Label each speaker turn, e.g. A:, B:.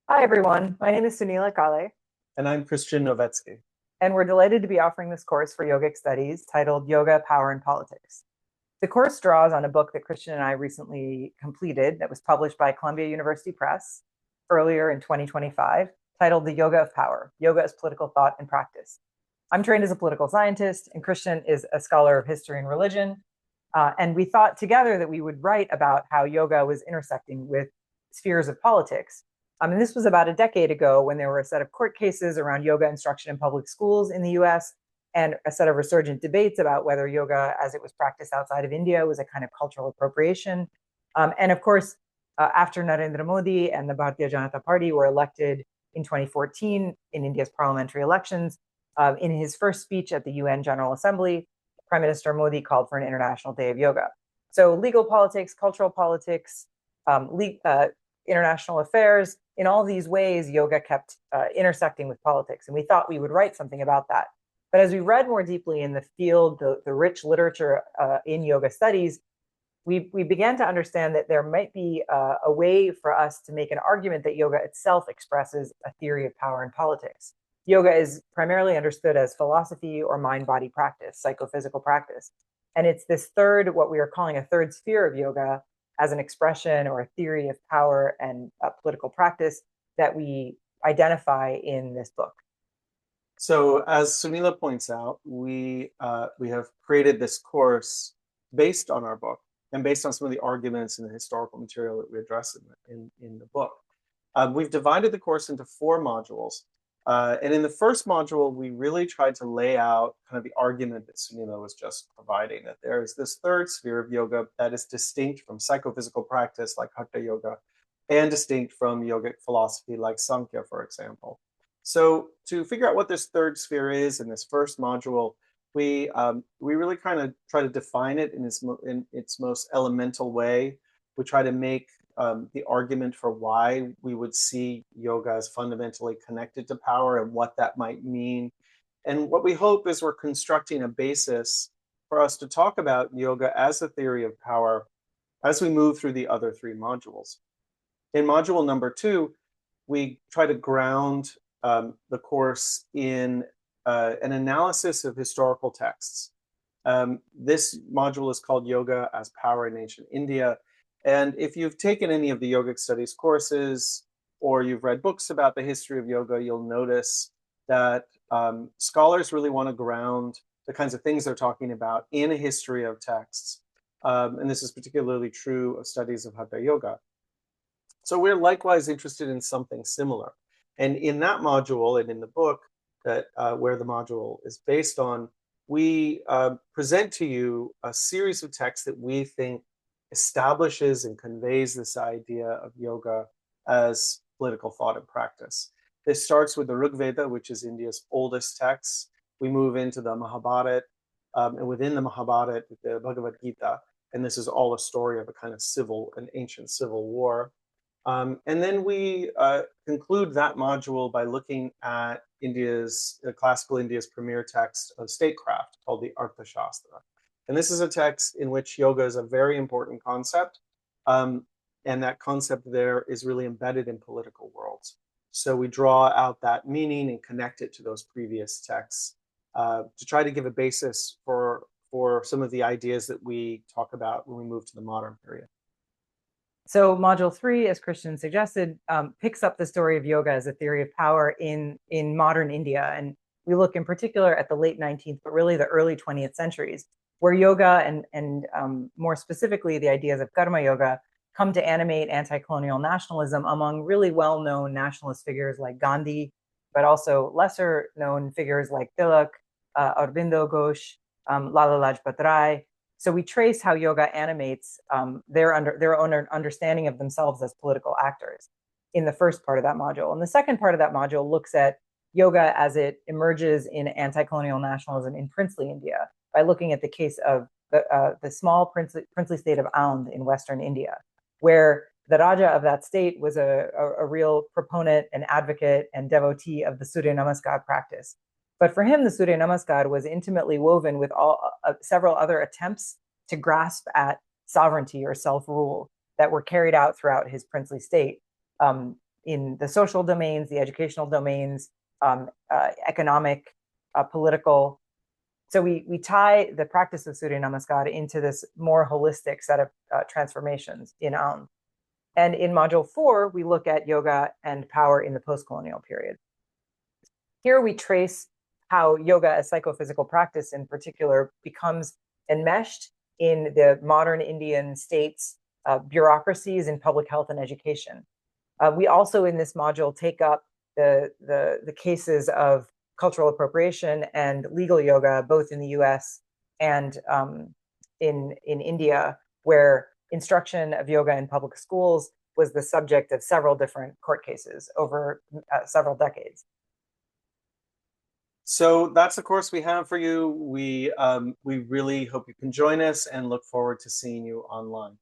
A: Hi, everyone. My name is Sunila Kalé,
B: And I'm Christian Novetzke.
A: and we're delighted to be offering this course for yogic studies titled Yoga, Power, and Politics. The course draws on a book that Christian and I recently completed that was published by Columbia University Press earlier in 2025, titled The Yoga of Power, Yoga as Political Thought and Practice. I'm trained as a political scientist, and Christian is a scholar of history and religion. And we thought together that we would write about how yoga was intersecting with spheres of politics. And this was about a decade ago when there were a set of court cases around yoga instruction in public schools in the US and a set of resurgent debates about whether yoga, as it was practiced outside of India, was a kind of cultural appropriation. And of course, after Narendra Modi and the Bharatiya Janata Party were elected in 2014 in India's parliamentary elections, in his first speech at the UN General Assembly, Prime Minister Modi called for an International Day of Yoga. So legal politics, cultural politics, international affairs, in all these ways, yoga kept intersecting with politics. And we thought we would write something about that. But as we read more deeply in the field, the rich literature in yoga studies, we began to understand that there might be a way for us to make an argument that yoga itself expresses a theory of power and politics. Yoga is primarily understood as philosophy or mind-body practice, psychophysical practice. And it's this third, what we are calling a third sphere of yoga, as an expression or a theory of power and political practice that we identify in this book.
B: So, as Sunila points out, we have created this course based on our book and based on some of the arguments and the historical material that we address in the book. We've divided the course into 4 modules. And in the first module, we really tried to lay out kind of the argument that Sunila was just providing, that there is this third sphere of yoga that is distinct from psychophysical practice like Hatha Yoga and distinct from yogic philosophy like Sankhya, for example. So to figure out what this third sphere is in this first module, we really kind of try to define it in its most elemental way. We try to make the argument for why we would see yoga as fundamentally connected to power and what that might mean. And what we hope is we're constructing a basis for us to talk about yoga as a theory of power as we move through the other 3 modules. In module number 2, we try to ground the course in an analysis of historical texts. This module is called Yoga as Power in Ancient India. And if you've taken any of the yogic studies courses or you've read books about the history of yoga, you'll notice that scholars really want to ground the kinds of things they're talking about in a history of texts. And this is particularly true of studies of Hatha Yoga. So we're likewise interested in something similar. And in that module and in the book that where the module is based on, we present to you a series of texts that we think establishes and conveys this idea of yoga as political thought and practice. This starts with the Rig Veda, which is India's oldest text. We move into the Mahabharata, and within the Mahabharata, the Bhagavad Gita, and this is all a story of a kind of an ancient civil war. And then we conclude that module by looking at classical India's premier text of statecraft called the Arthashastra. And this is a text in which yoga is a very important concept. And that concept there is really embedded in political worlds. So we draw out that meaning and connect it to those previous texts to try to give a basis for some of the ideas that we talk about when we move to the modern period.
A: So module 3, as Christian suggested, picks up the story of yoga as a theory of power in modern India. And we look in particular at the late 19th, but really the early 20th centuries, where yoga and more specifically the ideas of karma yoga come to animate anti-colonial nationalism among really well-known nationalist figures like Gandhi, but also lesser known figures like Tilak, Aurobindo Ghosh, Lala Lajpat Rai. So we trace how yoga animates their own understanding of themselves as political actors in the first part of that module. And the second part of that module looks at yoga as it emerges in anti-colonial nationalism in princely India by looking at the case of the small princely state of Aundh in Western India, where the Raja of that state was a real proponent and advocate and devotee of the Surya Namaskar practice. But for him, the Surya Namaskar was intimately woven with several other attempts to grasp at sovereignty or self-rule that were carried out throughout his princely state. in the social domains, the educational domains, economic, political. So we tie the practice of Surya Namaskar into this more holistic set of transformations in Aum. And in module 4, we look at yoga and power in the post-colonial period. Here we trace how yoga as psychophysical practice in particular becomes enmeshed in the modern Indian states, bureaucracies in public health and education. We also in this module take up the cases of cultural appropriation and legal yoga, both in the US and in India, where instruction of yoga in public schools was the subject of several different court cases over several decades.
B: So that's the course we have for you. We really hope you can join us and look forward to seeing you online.